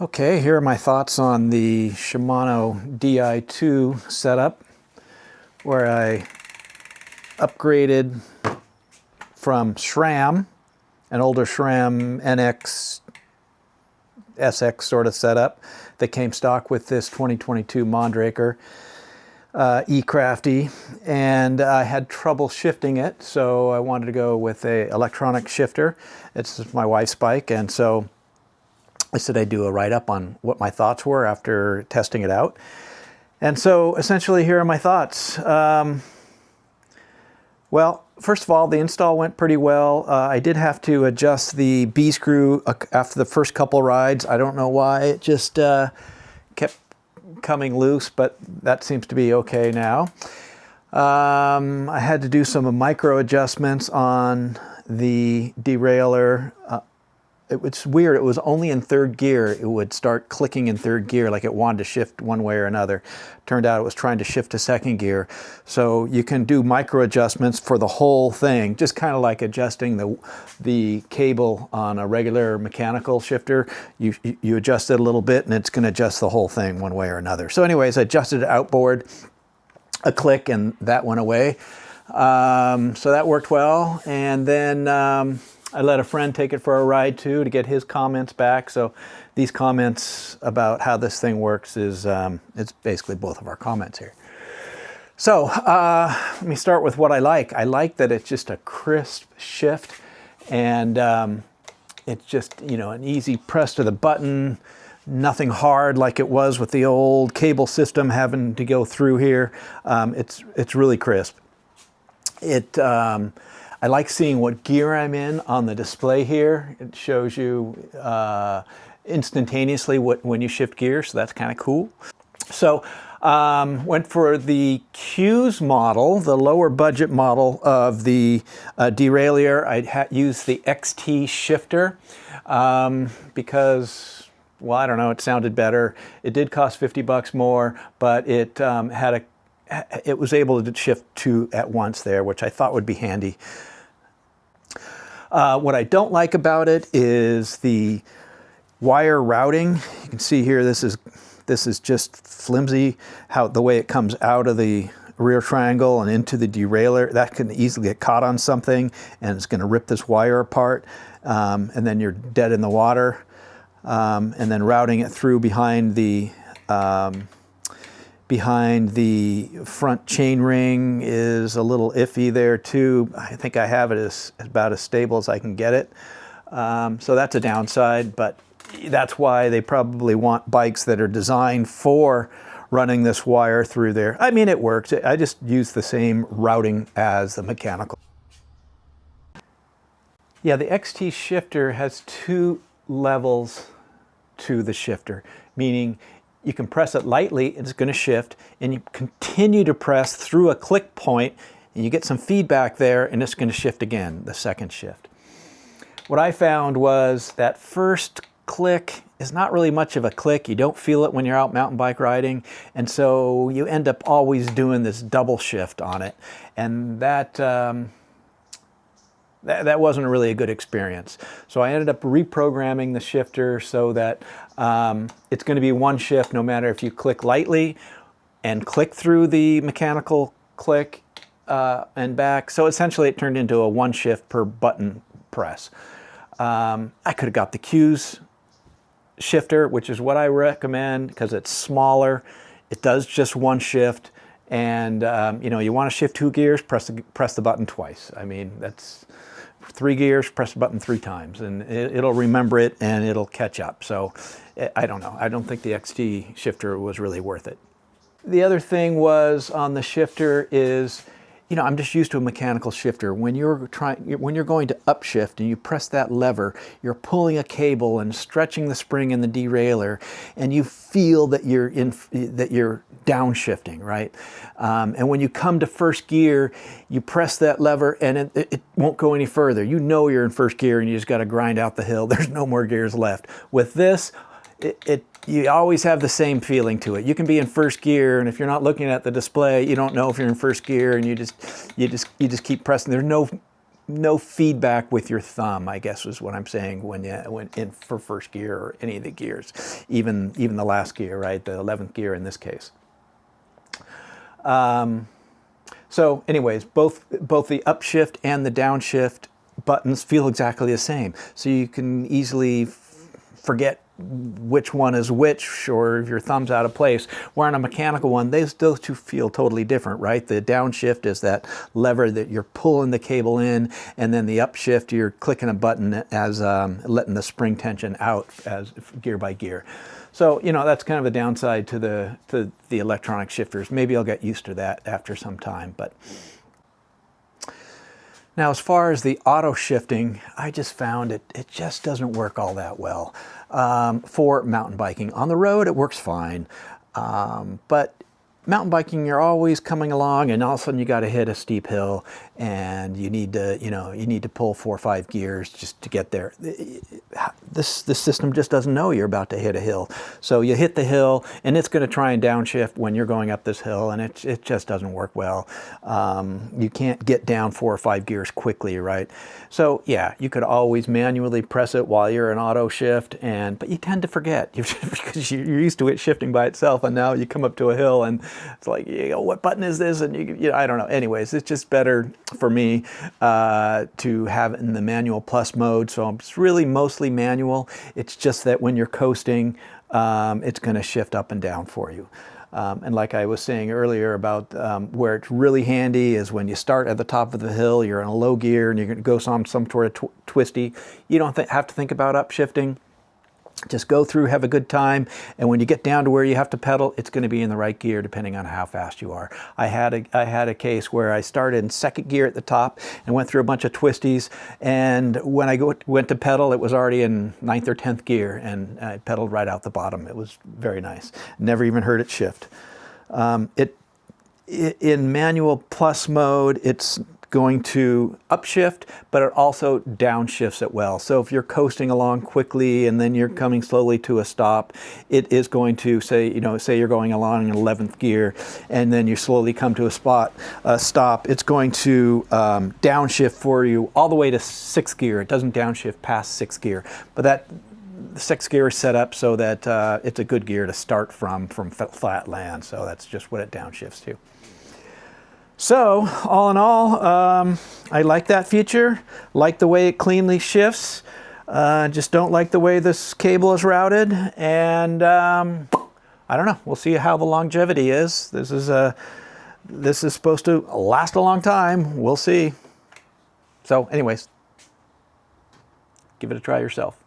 Okay, here are my thoughts on the Shimano Di2 setup, where I upgraded from SRAM, an older SRAM NX SX sort of setup that came stock with this 2022 Mondraker eCrafty, and I had trouble shifting it, so I wanted to go with a electronic shifter. It's my wife's bike, and so I said I'd do a write-up on what my thoughts were after testing it out. And so essentially here are my thoughts. Well, first of all, the install went pretty well. I did have to adjust the B-screw after the first couple rides. I don't know why, it just kept coming loose, but that seems to be okay now. I had to do some micro adjustments on the derailleur. It's weird, it was only in third gear it would start clicking in third gear, like it wanted to shift one way or another. Turned out it was trying to shift to second gear. So you can do micro adjustments for the whole thing, just kind of like adjusting the cable on a regular mechanical shifter. You adjust it a little bit and it's going to adjust the whole thing one way or another. So anyways, I adjusted it outboard a click and that went away. So that worked well. And then I let a friend take it for a ride too to get his comments back. So these comments about how this thing works is it's basically both of our comments here. So let me start with what I like. I like that it's just a crisp shift, and it's just, you know, an easy press to the button, nothing hard like it was with the old cable system having to go through here. It's really crisp. I like seeing what gear I'm in on the display here. It shows you instantaneously when you shift gears, so that's kind of cool. So went for the Cues model, the lower budget model of the derailleur. I used the XT shifter because, well, I don't know, it sounded better. It did cost 50 bucks more, but it it was able to shift two at once there, which I thought would be handy. What I don't like about it is the wire routing. You can see here this is just flimsy, how the way it comes out of the rear triangle and into the derailleur. That can easily get caught on something and it's going to rip this wire apart, and then you're dead in the water. And then routing it through behind the front chain ring is a little iffy there too. I think I have it as about as stable as I can get it. So that's a downside, but that's why they probably want bikes that are designed for running this wire through there. I mean, it works. I just use the same routing as the mechanical. Yeah, the XT shifter has two levels to the shifter, meaning you can press it lightly, it's going to shift, and you continue to press through a click point, and you get some feedback there, and it's going to shift again, the second shift. What I found was that first click is not really much of a click. You don't feel it when you're out mountain bike riding, and so you end up always doing this double shift on it, and that wasn't really a good experience. So I ended up reprogramming the shifter so that it's going to be one shift no matter if you click lightly and click through the mechanical click and back. So essentially it turned into a one shift per button press. I could have got the Cues shifter, which is what I recommend because it's smaller. It does just one shift, and you know, you want to shift 2 gears, press the button twice. I mean, that's 3 gears, press the button 3 times, and it'll remember it and it'll catch up. So I don't know. I don't think the XT shifter was really worth it. The other thing was on the shifter is, you know, I'm just used to a mechanical shifter. When you're going to upshift and you press that lever, you're pulling a cable and stretching the spring in the derailleur, and you feel that you're downshifting, right? And when you come to first gear, you press that lever and it won't go any further. You know you're in first gear and you just got to grind out the hill. There's no more gears left. With this, you always have the same feeling to it. You can be in first gear, and if you're not looking at the display, you don't know if you're in first gear, and you just keep pressing. There's no no feedback with your thumb, I guess is what I'm saying when in for first gear or any of the gears, even the last gear, right? The 11th gear in this case. So anyways, both the upshift and the downshift buttons feel exactly the same. So you can easily forget which one is which, or if your thumb's out of place. Where on a mechanical one, those two feel totally different, right? The downshift is that lever that you're pulling the cable in, and then the upshift, you're clicking a button as letting the spring tension out as gear by gear. So, you know, that's kind of a downside to the electronic shifters. Maybe I'll get used to that after some time, but. Now, as far as the auto shifting, I just found it just doesn't work all that well for mountain biking. On the road, it works fine, but mountain biking, you're always coming along, and all of a sudden you got to hit a steep hill, and you need to pull 4 or 5 gears just to get there. This system just doesn't know you're about to hit a hill, so you hit the hill, and it's going to try and downshift when you're going up this hill, and it just doesn't work well. You can't get down 4 or 5 gears quickly, right? So yeah, you could always manually press it while you're in auto shift, but you tend to forget because you're used to it shifting by itself, and now you come up to a hill and it's like, what button is this? And I don't know. Anyways, it's just better for me to have it in the manual plus mode. So it's really mostly manual. It's just that when you're coasting, it's going to shift up and down for you. And like I was saying earlier about where it's really handy is when you start at the top of the hill, you're in a low gear and you're going to go some sort of twisty. You don't have to think about upshifting. Just go through, have a good time, and when you get down to where you have to pedal, it's going to be in the right gear depending on how fast you are. I had a case where I started in second gear at the top and went through a bunch of twisties, and when I went to pedal, it was already in 9th or 10th gear, and I pedaled right out the bottom. It was very nice. Never even heard it shift. In manual plus mode, it's going to upshift, but it also downshifts it well. So if you're coasting along quickly and then you're coming slowly to a stop, it is going to say you're going along in 11th gear and then you slowly come to a stop, it's going to downshift for you all the way to 6th gear. It doesn't downshift past 6th gear, but the 6th gear is set up so that it's a good gear to start from flat land. So that's just what it downshifts to. So, all in all, I like that feature, like the way it cleanly shifts, just don't like the way this cable is routed, and I don't know, we'll see how the longevity is. This is supposed to last a long time, we'll see. So anyways, give it a try yourself.